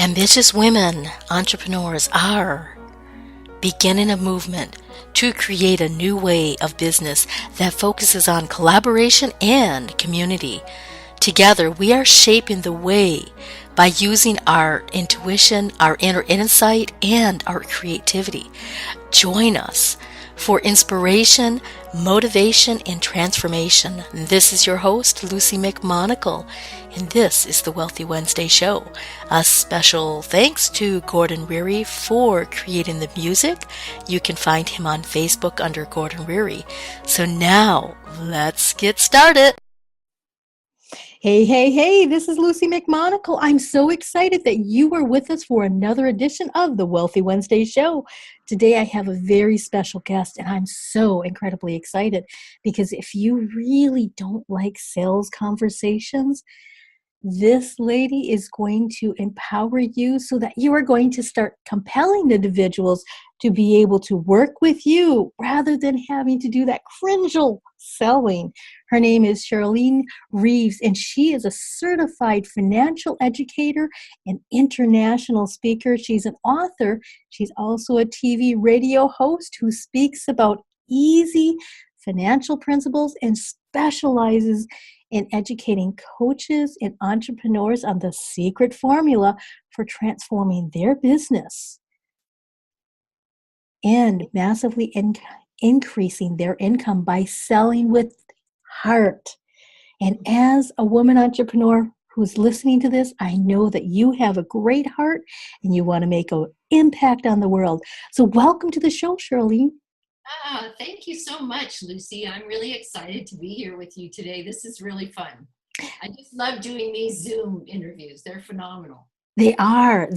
Ambitious women, entrepreneurs are beginning a movement to create a new way of business that focuses on collaboration and community. Together, we are shaping the way by using our intuition, our inner insight, and our creativity. Join us for inspiration, motivation, and transformation. This is your host, Lucy McMonagle, and this is the Wealthy Wednesday Show. A special thanks to Gordon Reary for creating the music. You can find him on Facebook under Gordon Reary. So now, let's get started. Hey, this is Lucy McMonagle. I'm so excited that you are with us for another edition of the Wealthy Wednesday Show. Today I have a very special guest, and I'm so incredibly excited because if you really don't like sales conversations, this lady is going to empower you so that you are going to start compelling individuals to be able to work with you rather than having to do that cringel selling. Her name is Shirlene Reeves, and she is a certified financial educator and international speaker. She's an author. She's also a TV radio host who speaks about easy financial principles and specializes in educating coaches and entrepreneurs on the secret formula for transforming their business and massively increasing their income by selling with heart. And as a woman entrepreneur who's listening to this, I know that you have a great heart and you want to make an impact on the world. So welcome to the show, Shirlene. Thank you so much, Lucy. I'm really excited to be here with you today. This is really fun. I just love doing these Zoom interviews. They're phenomenal. They are.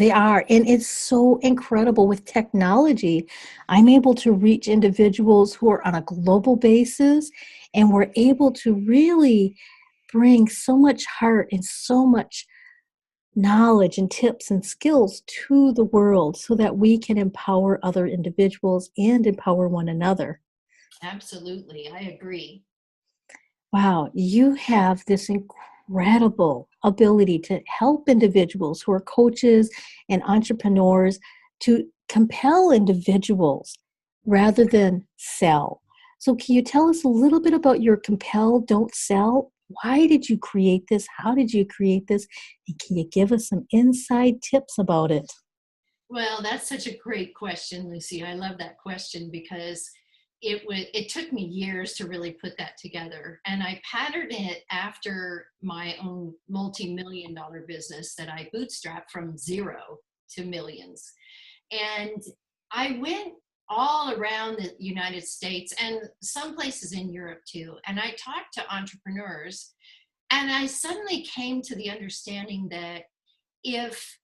And it's so incredible with technology. I'm able to reach individuals who are on a global basis, and we're able to really bring so much heart and so much knowledge and tips and skills to the world so that we can empower other individuals and empower one another. Absolutely. I agree. Wow, you have this incredible ability to help individuals who are coaches and entrepreneurs to compel individuals rather than sell. So can you tell us a little bit about your Compel, Don't Sell? Why did you create this? How did you create this? And can you give us some inside tips about it? Well, that's such a great question, Lucy. I love that question because it took me years to really put that together. And I patterned it after my own multi-million-dollar business that I bootstrapped from zero to millions. And I went all around the United States and some places in Europe too. And I talked to entrepreneurs, and I suddenly came to the understanding that if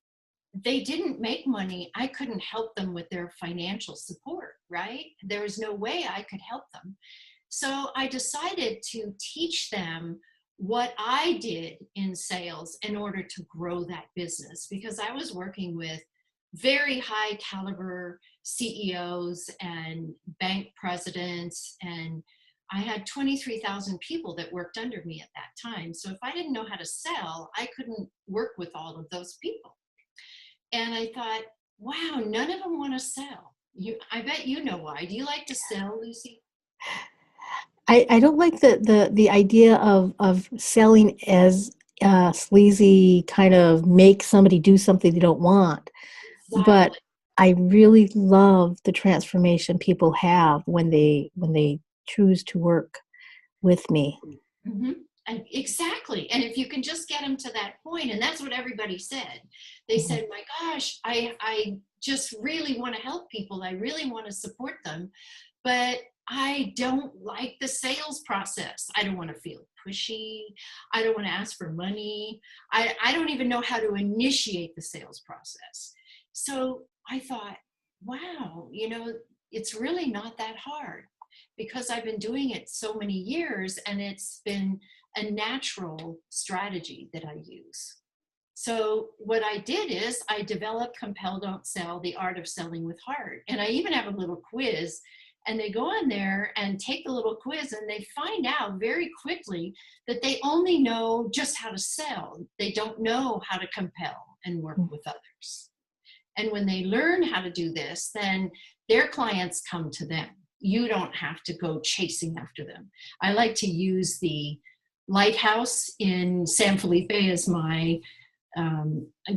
they didn't make money, I couldn't help them with their financial support, right? There was no way I could help them. So I decided to teach them what I did in sales in order to grow that business, because I was working with very high caliber CEOs and bank presidents, and I had 23,000 people that worked under me at that time. So if I didn't know how to sell, I couldn't work with all of those people. And I thought, wow, none of them want to sell. I bet you know why. Do you like to sell, Lucy? I don't like the idea of selling as sleazy kind of make somebody do something they don't want. But Exactly. I really love the transformation people have when they choose to work with me. Mm-hmm. And exactly. And if you can just get them to that point, and that's what everybody said. They Mhm. said, my gosh, I just really want to help people. I really want to support them, but I don't like the sales process. I don't want to feel pushy. I don't want to ask for money. I don't even know how to initiate the sales process. So I thought, wow, it's really not that hard because I've been doing it so many years, and it's been a natural strategy that I use. So what I did is I developed Compel, Don't Sell, the art of selling with heart. And I even have a little quiz And they go on there and take the little quiz, and they find out very quickly that they only know just how to sell. They don't know how to compel and work with others. And when they learn how to do this, then their clients come to them. You don't have to go chasing after them. I like to use the lighthouse in San Felipe as my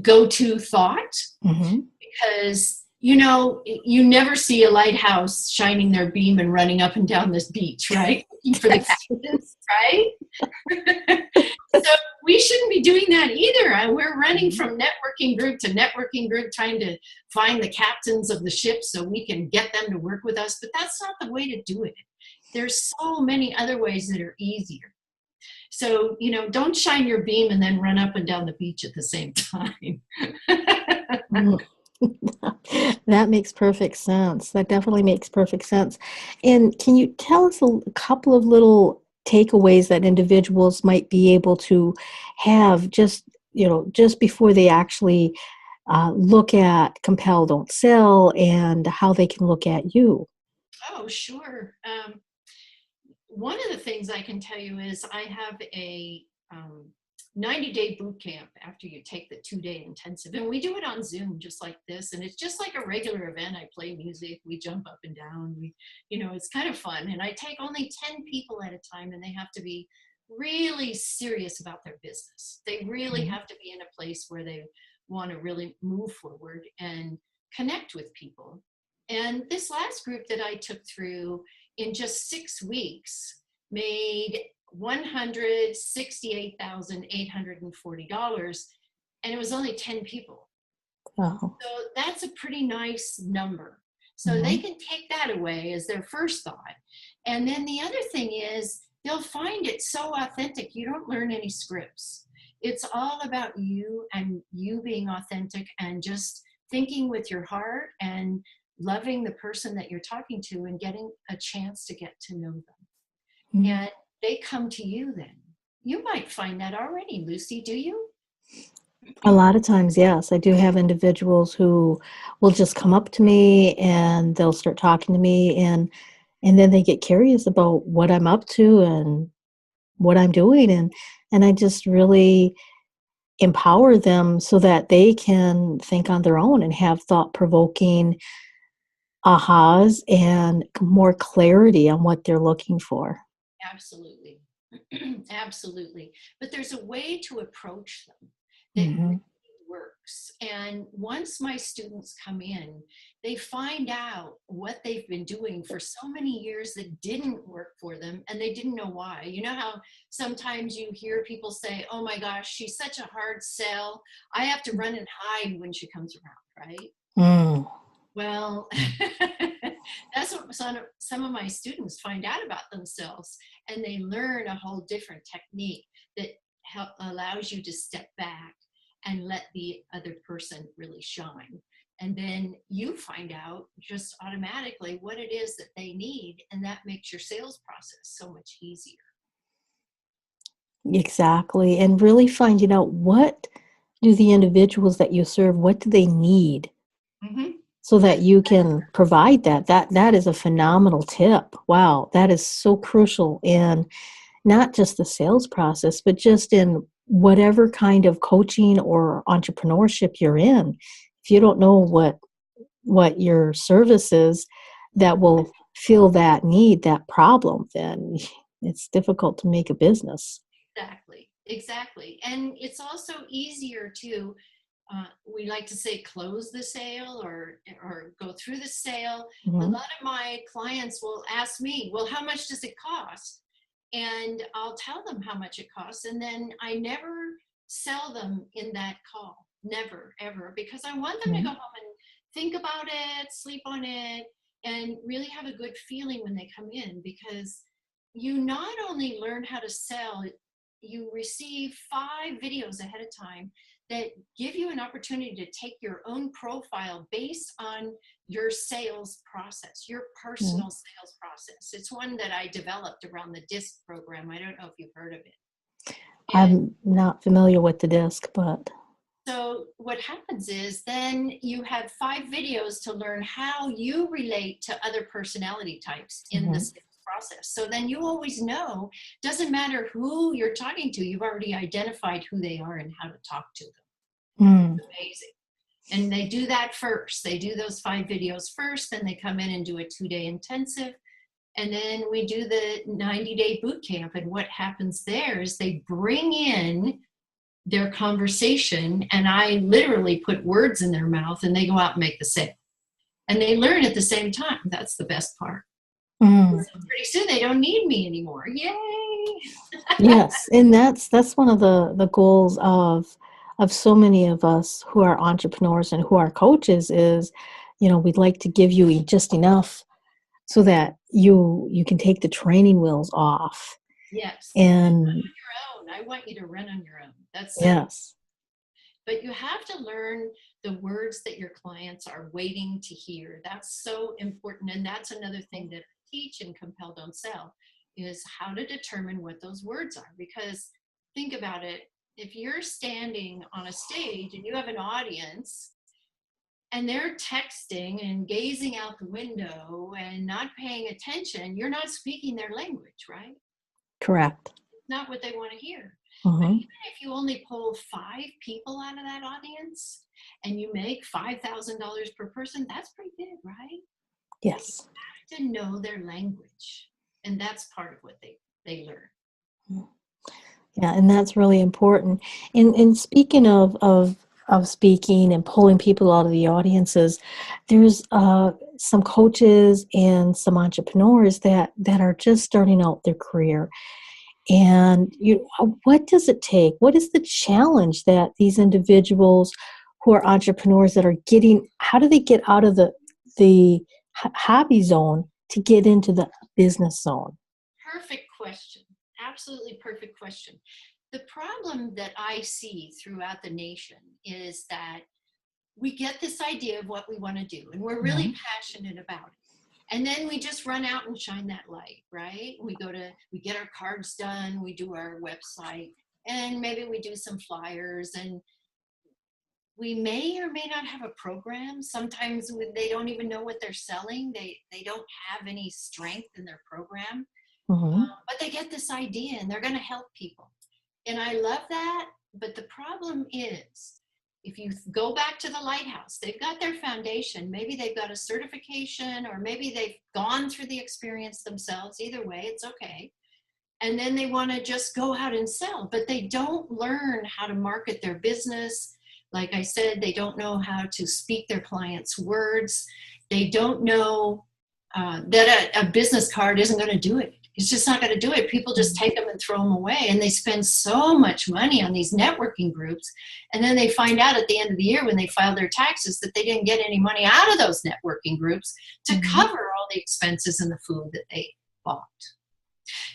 go-to thought, because you never see a lighthouse shining their beam and running up and down this beach, right? For the captains, right? So we shouldn't be doing that either. We're running from networking group to networking group, trying to find the captains of the ship so we can get them to work with us. But that's not the way to do it. There's so many other ways that are easier. So, don't shine your beam and then run up and down the beach at the same time. That makes perfect sense. That definitely makes perfect sense. And can you tell us a couple of little takeaways that individuals might be able to have just before they actually look at Compel, Don't Sell, and how they can look at you? Oh, sure. One of the things I can tell you is I have a 90-day boot camp after you take the 2-day intensive. And we do it on Zoom just like this. And it's just like a regular event. I play music, we jump up and down, it's kind of fun. And I take only 10 people at a time, and they have to be really serious about their business. They really have to be in a place where they want to really move forward and connect with people. And this last group that I took through in just 6 weeks made $168,840, and it was only 10 people. Wow. So that's a pretty nice number. So they can take that away as their first thought. And then the other thing is they'll find it so authentic. You don't learn any scripts. It's all about you and you being authentic and just thinking with your heart and loving the person that you're talking to and getting a chance to get to know them. And they come to you then. You might find that already, Lucy, do you? A lot of times, yes. I do have individuals who will just come up to me and they'll start talking to me, and then they get curious about what I'm up to and what I'm doing, and I just really empower them so that they can think on their own and have thought-provoking ahas and more clarity on what they're looking for. Absolutely. Absolutely. But there's a way to approach them that really works. And once my students come in, they find out what they've been doing for so many years that didn't work for them, and they didn't know why. You know how sometimes you hear people say, oh my gosh, she's such a hard sell. I have to run and hide when she comes around, right? Well, that's what some of my students find out about themselves, and they learn a whole different technique that allows you to step back and let the other person really shine. And then you find out just automatically what it is that they need, and that makes your sales process so much easier. Exactly. And really finding out, what do the individuals that you serve, what do they need? So that you can provide that. That is a phenomenal tip. Wow, that is so crucial in not just the sales process, but just in whatever kind of coaching or entrepreneurship you're in. If you don't know what your service is that will fill that need, that problem, then it's difficult to make a business. Exactly. And it's also easier to we like to say close the sale or go through the sale. A lot of my clients will ask me, well, how much does it cost? And I'll tell them how much it costs. And then I never sell them in that call. Never, ever. Because I want them to go home and think about it, sleep on it, and really have a good feeling when they come in. Because you not only learn how to sell, you receive 5 videos ahead of time that give you an opportunity to take your own profile based on your sales process, your personal sales process. It's one that I developed around the DISC program. I don't know if you've heard of it. I'm not familiar with the disc, but So what happens is then you have 5 videos to learn how you relate to other personality types in the Mhm. sales process. So then you always know, doesn't matter who you're talking to, you've already identified who they are and how to talk to them. Mm. Amazing. And they do that first. They do those 5 videos first, then they come in and do a 2-day intensive. And then we do the 90-day boot camp. And what happens there is they bring in their conversation, and I literally put words in their mouth, and they go out and make the sale. And they learn at the same time. That's the best part. Mm. So pretty soon they don't need me anymore. Yay! Yes, and that's one of the goals of so many of us who are entrepreneurs and who are coaches is, we'd like to give you just enough so that you can take the training wheels off. Yes. And Run on your own. I want you to run on your own. That's so. yes. But you have to learn the words that your clients are waiting to hear. That's so important. And that's another thing that I teach in Compel Don't Sell is how to determine what those words are. Because think about it. If you're standing on a stage and you have an audience and they're texting and gazing out the window and not paying attention, you're not speaking their language, right? Correct. Not what they want to hear. But Mhm. even if you only pull 5 people out of that audience and you make $5,000 per person, that's pretty good, right? Yes. You have to know their language. And that's part of what they learn. Yeah, and that's really important. And speaking of speaking and pulling people out of the audiences, there's some coaches and some entrepreneurs that are just starting out their career. And what does it take? What is the challenge that these individuals who are entrepreneurs that are getting? How do they get out of the hobby zone to get into the business zone? Perfect question. Absolutely perfect question. The problem that I see throughout the nation is that we get this idea of what we want to do and we're really passionate about it. And then we just run out and shine that light, right? We get our cards done, we do our website, and maybe we do some flyers, and we may or may not have a program. Sometimes they don't even know what they're selling. They don't have any strength in their program, Mm-hmm. but they get this idea and they're going to help people. And I love that. But the problem is, if you go back to the lighthouse, they've got their foundation. Maybe they've got a certification, or maybe they've gone through the experience themselves. Either way, it's okay. And then they want to just go out and sell, but they don't learn how to market their business. Like I said, they don't know how to speak their clients' words. They don't know that a business card isn't going to do it. It's just not going to do it. People just take them and throw them away, and they spend so much money on these networking groups. And then they find out at the end of the year when they file their taxes that they didn't get any money out of those networking groups to cover all the expenses and the food that they bought.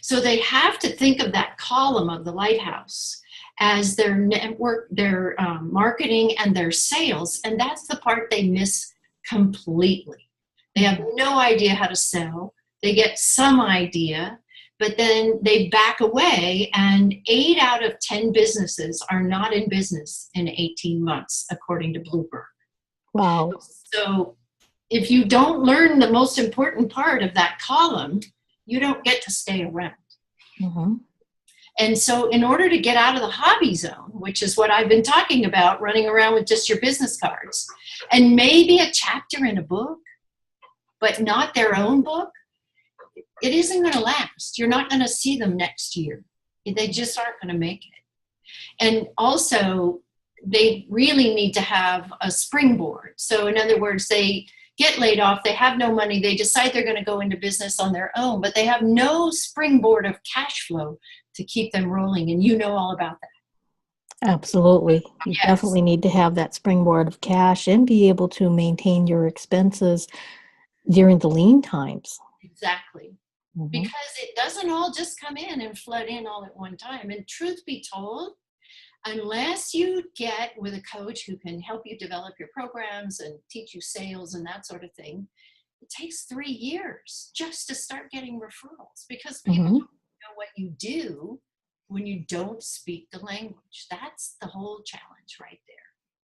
So they have to think of that column of the lighthouse as their network, their marketing, and their sales. And that's the part they miss completely. They have no idea how to sell. They get some idea, but then they back away, and 8 out of 10 businesses are not in business in 18 months, according to Bloomberg. Wow. So if you don't learn the most important part of that column, you don't get to stay around. Mm-hmm. And so in order to get out of the hobby zone, which is what I've been talking about, running around with just your business cards, and maybe a chapter in a book, but not their own book, it isn't going to last. You're not going to see them next year. They just aren't going to make it. And also, they really need to have a springboard. So in other words, they get laid off, they have no money, they decide they're going to go into business on their own, but they have no springboard of cash flow to keep them rolling. And you know all about that. Absolutely. You Yes, definitely need to have that springboard of cash and be able to maintain your expenses during the lean times. exactly. Mm-hmm. Because it doesn't all just come in and flood in all at one time. And truth be told, unless you get with a coach who can help you develop your programs and teach you sales and that sort of thing, it takes 3 years just to start getting referrals, because people Mm-hmm. don't know what you do when you don't speak the language. That's the whole challenge right there.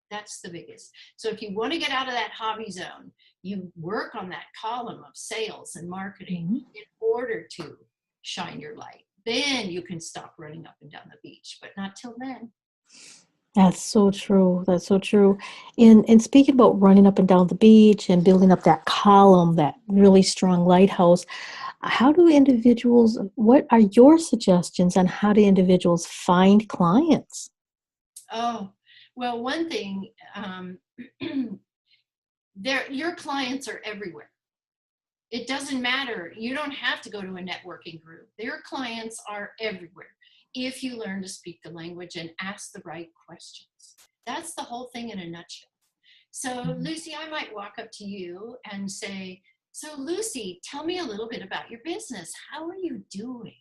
That's the biggest. So if you want to get out of that hobby zone, you work on that column of sales and marketing in order to shine your light. Then you can stop running up and down the beach, but not till then. That's so true. That's so true. And speaking about running up and down the beach and building up that column, that really strong lighthouse, how do individuals, what are your suggestions on how do individuals find clients? Oh, well, one thing, your clients are everywhere. It doesn't matter. You don't have to go to a networking group. Their clients are everywhere if you learn to speak the language and ask the right questions. That's the whole thing in a nutshell. So, Lucy, I might walk up to you and say, so, Lucy, tell me a little bit about your business. How are you doing?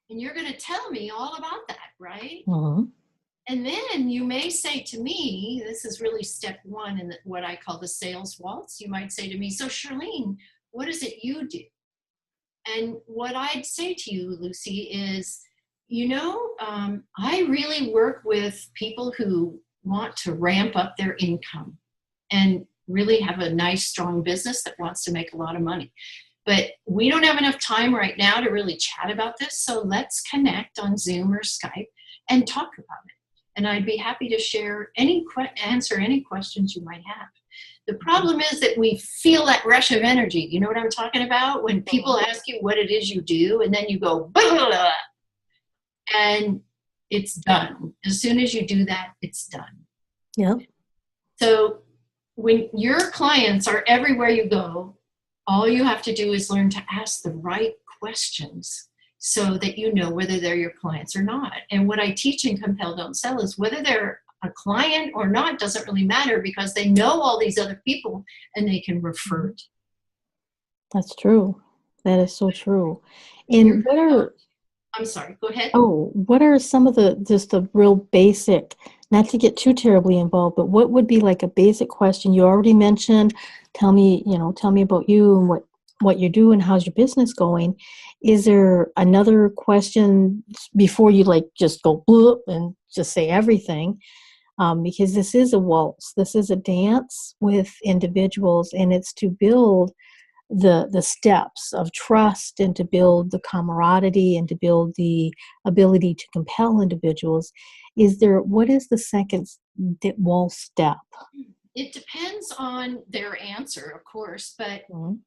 And you're going to tell me all about that, right? And then you may say to me, this is really step one in what I call the sales waltz. You might say to me, so Shirlene, what is it you do? And what I'd say to you, Lucy, is, I really work with people who want to ramp up their income and really have a nice, strong business that wants to make a lot of money. But we don't have enough time right now to really chat about this. So let's connect on Zoom or Skype and talk about it. And I'd be happy to share answer any questions you might have. The problem is that we feel that rush of energy. You know what I'm talking about? When people ask you what it is you do, and then you go, blah, blah, blah, and it's done. As soon as you do that, it's done. Yeah. So when your clients are everywhere you go, all you have to do is learn to ask the right questions so that you know whether they're your clients or not. And what I teach in Compel Don't Sell is whether they're a client or not doesn't really matter, because they know all these other people and they can refer to. That's true. That is so true. And I'm sorry, go ahead. what are some of the real basic, not to get too terribly involved, but what would be like a basic question? You already mentioned, tell me about you and what you do and how's your business going. Is there another question before you just go bloop and just say everything? Because this is a waltz, this is a dance with individuals, and it's to build the steps of trust and to build the camaraderie and to build the ability to compel individuals. What is the second waltz step? It depends on their answer, of course, but if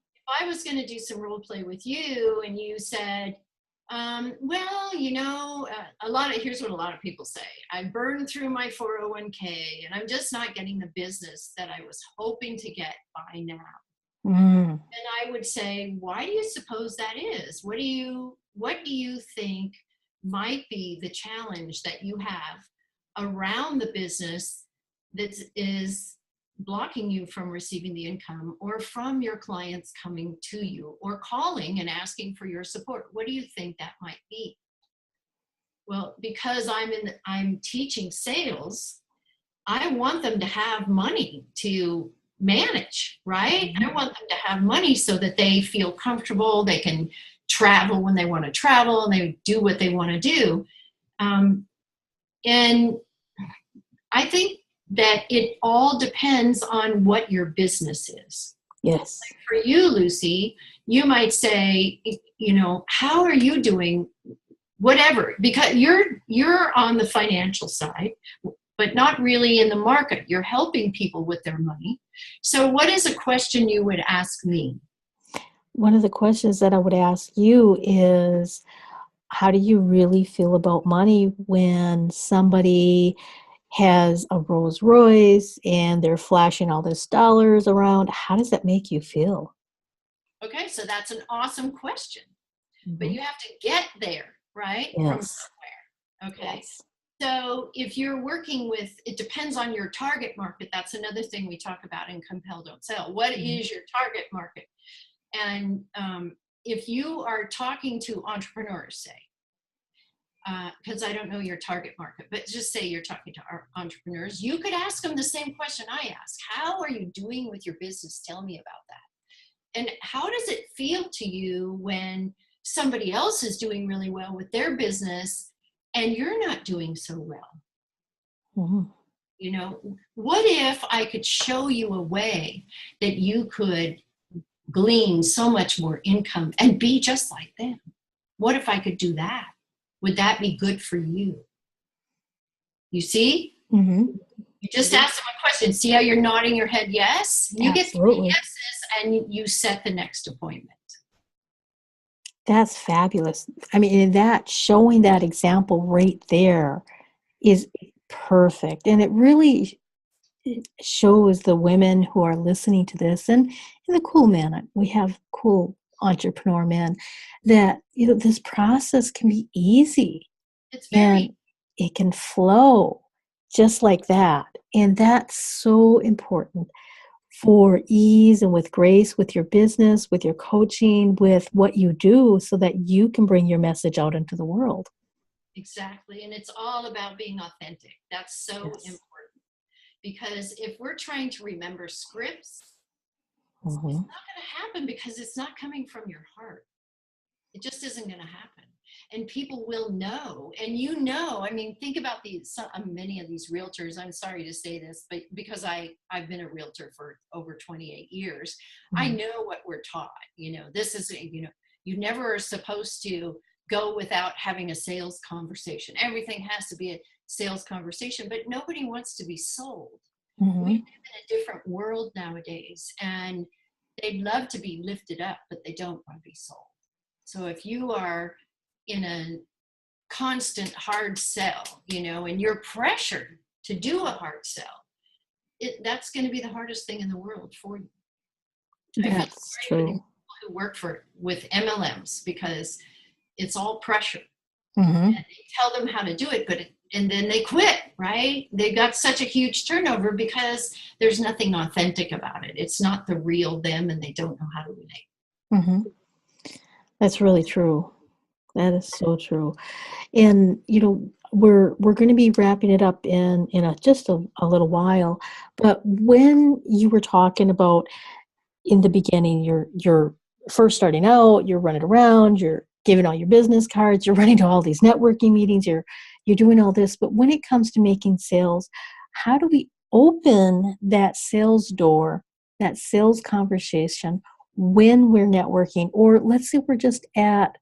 I was going to do some role play with you and you said, here's what a lot of people say. I burned through my 401k and I'm just not getting the business that I was hoping to get by now. And I would say, why do you suppose that is? What do you think might be the challenge that you have around the business that is blocking you from receiving the income, or from your clients coming to you or calling and asking for your support? What do you think that might be? Well, because I'm teaching sales, I want them to have money to manage, right? I want them to have money so that they feel comfortable, they can travel when they want to travel, and they do what they want to do. And I think that it all depends on what your business is. Yes. Like for you, Lucy, you might say, how are you doing? Whatever, because you're on the financial side, but not really in the market. You're helping people with their money. So what is a question you would ask me? One of the questions that I would ask you is, how do you really feel about money when somebody has a Rolls Royce and they're flashing all this dollars around? How does that make you feel? Okay, so that's an awesome question. But you have to get there, right? Yes. From somewhere. Okay. Yes. So if you're working with, it depends on your target market. That's another thing we talk about in Compel Don't Sell. What is your target market? And if you are talking to entrepreneurs, say, because I don't know your target market, but just say you're talking to our entrepreneurs, you could ask them the same question I ask. How are you doing with your business? Tell me about that. And how does it feel to you when somebody else is doing really well with their business and you're not doing so well? You know, what if I could show you a way that you could glean so much more income and be just like them? What if I could do that? Would that be good for you? You see? Mm-hmm. You just ask them a question. See how you're nodding your head yes? You get 3 Absolutely. yeses and you set the next appointment. That's fabulous. I mean, and that showing that example right there is perfect. And it really shows the women who are listening to this and the cool men. We have cool entrepreneur men that, this process can be easy It's and very it can flow just like that. And that's so important for ease and with grace, with your business, with your coaching, with what you do, so that you can bring your message out into the world. exactly. And it's all about being authentic. That's so Yes. important. Because if we're trying to remember scripts, it's not Mm-hmm. going to happen because it's not coming from your heart. It just isn't going to happen. And people will know. And I mean, think about many of these realtors. I'm sorry to say this, but because I've been a realtor for over 28 years, I Mm-hmm. know what we're taught. This is, you never are supposed to go without having a sales conversation. Everything has to be a sales conversation, but nobody wants to be sold. Mm-hmm. We live in a different world nowadays, and they'd love to be lifted up, but they don't want to be sold. So if you are in a constant hard sell, and you're pressured to do a hard sell, that's going to be the hardest thing in the world for you. I feel That's sorry for the true. people who work with MLMs because it's all pressure. Mm-hmm. And they tell them how to do it, and then they quit, right? They got such a huge turnover because there's nothing authentic about it. It's not the real them, and they don't know how to relate. Mm-hmm. That's really true. That is so true. And we're going to be wrapping it up in just a little while. But when you were talking about in the beginning, you're first starting out, you're running around, you're giving all your business cards, you're running to all these networking meetings, you're doing all this. But when it comes to making sales, how do we open that sales door, that sales conversation when we're networking? Or let's say we're just at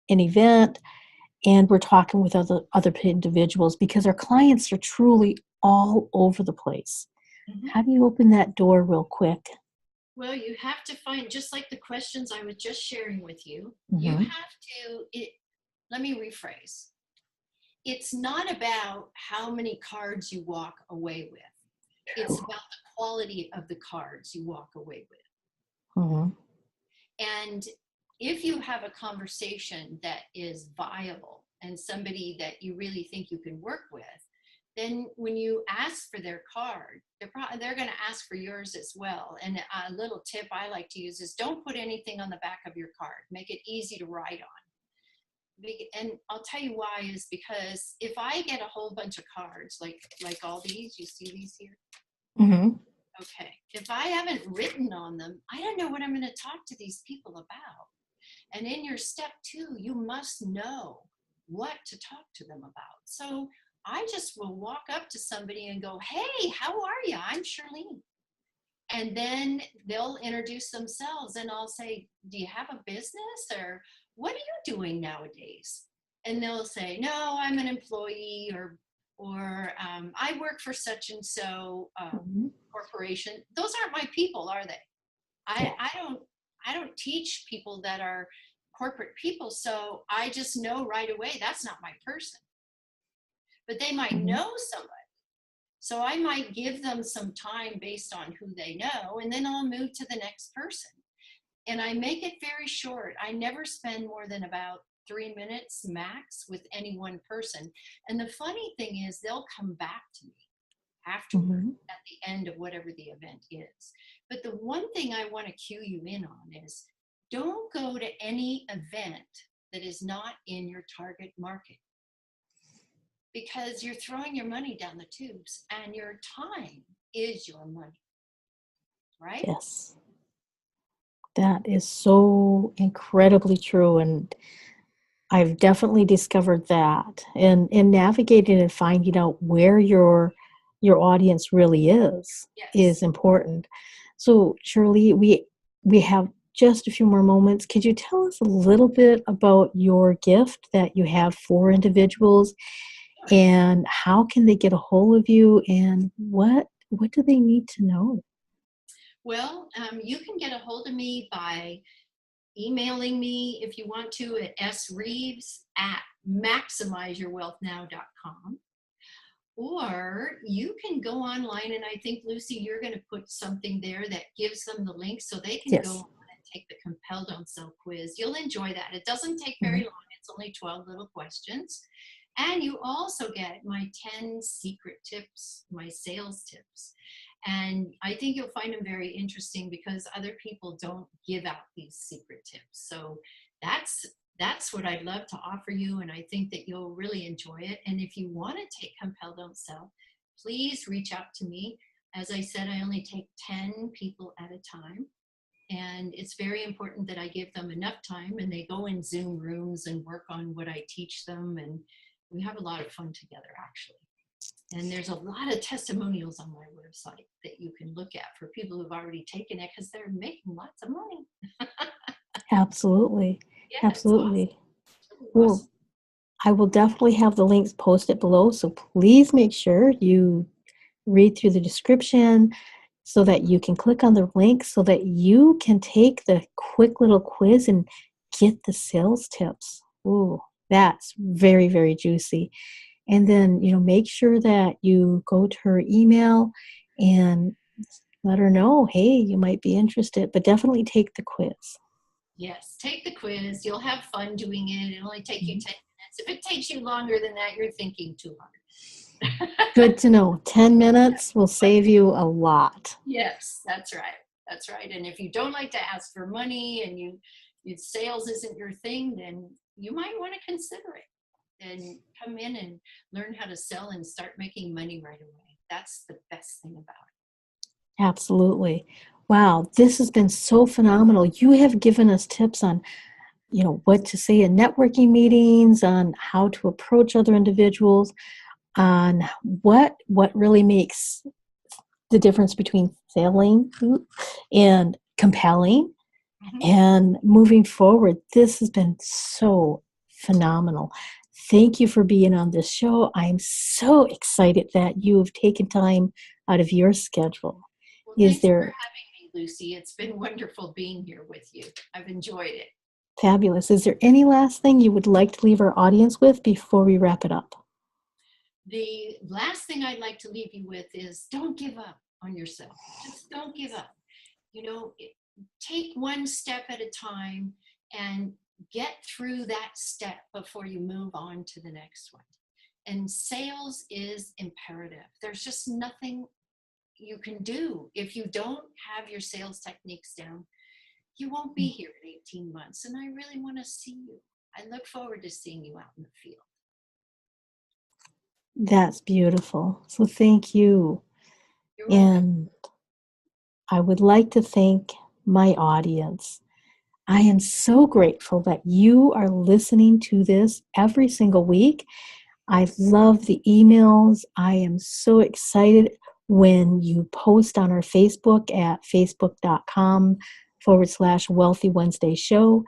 an event and we're talking with other individuals, because our clients are truly all over the place. Mm-hmm. How do you open that door real quick? Well, you have to find, just like the questions I was just sharing with you, you Mm-hmm. have to, let me rephrase. It's not about how many cards you walk away with. It's about the quality of the cards you walk away with. Mm-hmm. And if you have a conversation that is viable and somebody that you really think you can work with, then when you ask for their card, they're going to ask for yours as well. And a little tip I like to use is don't put anything on the back of your card. Make it easy to write on. And I'll tell you why is because if I get a whole bunch of cards, like all these, you see these here? Mm-hmm. Okay. If I haven't written on them, I don't know what I'm going to talk to these people about. And in your step 2, you must know what to talk to them about. So I just will walk up to somebody and go, hey, how are you? I'm Shirlene. And then they'll introduce themselves and I'll say, do you have a business or what are you doing nowadays? And they'll say, no, I'm an employee or I work for such and so corporation. Those aren't my people, are they? I don't teach people that are corporate people, so I just know right away that's not my person. But they might Mm-hmm. know somebody. So I might give them some time based on who they know, and then I'll move to the next person. And I make it very short. I never spend more than about 3 minutes max with any one person. And the funny thing is they'll come back to me afterward at the end of whatever the event is. But the one thing I want to cue you in on is don't go to any event that is not in your target market, because you're throwing your money down the tubes and your time is your money, right? Yes. That is so incredibly true. And I've definitely discovered that. And navigating and finding out where your your audience really is Yes. important. So, Shirley, we have just a few more moments. Could you tell us a little bit about your gift that you have for individuals, and how can they get a hold of you, and what do they need to know? Well, you can get a hold of me by emailing me if you want to at sreeves@maximizeyourwealthnow.com. Or you can go online, and I think, Lucy, you're going to put something there that gives them the link so they can go Yes. on and take the Compel Don't Sell quiz. You'll enjoy that. It doesn't take very Mhm. long. It's only 12 little questions. And you also get my 10 secret tips, my sales tips. And I think you'll find them very interesting because other people don't give out these secret tips. So that's that's what I'd love to offer you, and I think that you'll really enjoy it. And if you want to take Compel Don't Sell, please reach out to me. As I said, I only take 10 people at a time, and it's very important that I give them enough time, and they go in Zoom rooms and work on what I teach them, and we have a lot of fun together, actually. And there's a lot of testimonials on my website that you can look at for people who've already taken it because they're making lots of money. Absolutely. Yeah, it's awesome. Absolutely. It's really Well, awesome. I will definitely have the links posted below, so please make sure you read through the description so that you can click on the link so that you can take the quick little quiz and get the sales tips. Ooh, that's very, very juicy. And then, make sure that you go to her email and let her know, hey, you might be interested, but definitely take the quiz. Yes, take the quiz. You'll have fun doing it. It'll only take you Mhm. 10 minutes. If it takes you longer than that, you're thinking too hard. Good to know. 10 minutes will save you a lot. Yes, that's right. That's right. And if you don't like to ask for money and sales isn't your thing, then you might want to consider it and come in and learn how to sell and start making money right away. That's the best thing about Absolutely. Wow, this has been so phenomenal. You have given us tips on, what to say in networking meetings, on how to approach other individuals, on what really makes the difference between selling and compelling it. and moving forward. This has been so phenomenal. Thank you for being on this show. I'm so excited that you've taken time out of your schedule. Well, Is thanks for there having me, Lucy. It's been wonderful being here with you. I've enjoyed it. Fabulous. Is there any last thing you would like to leave our audience with before we wrap it up? The last thing I'd like to leave you with is don't give up on yourself. Just don't give up. Take one step at a time and get through that step before you move on to the next one. And sales is imperative. There's just nothing you can do. If you don't have your sales techniques down, you won't be here in 18 months. And I really want to see you. I look forward to seeing you out in the field. That's beautiful. So thank you. You're welcome. And I would like to thank my audience. I am so grateful that you are listening to this every single week. I love the emails. I am so excited when you post on our Facebook at facebook.com/Wealthy Wednesday Show.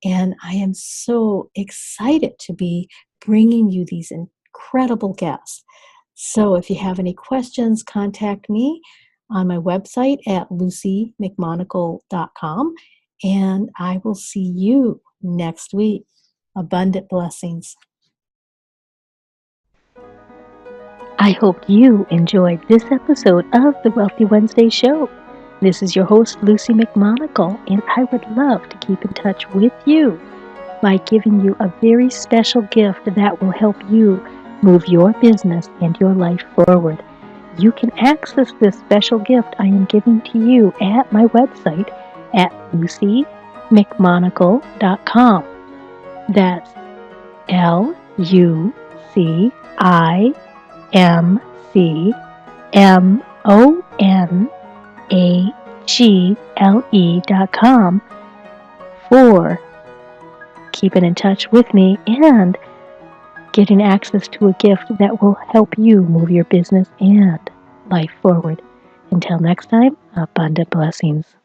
And I am so excited to be bringing you these incredible guests. So if you have any questions, contact me on my website at lucymcmonagle.com. And I will see you next week. Abundant blessings. I hope you enjoyed this episode of the Wealthy Wednesday Show. This is your host, Lucy McMonagle, and I would love to keep in touch with you by giving you a very special gift that will help you move your business and your life forward. You can access this special gift I am giving to you at my website at lucymcmonagle.com. That's lucymcmonagle.com for keeping in touch with me and getting access to a gift that will help you move your business and life forward. Until next time, abundant blessings.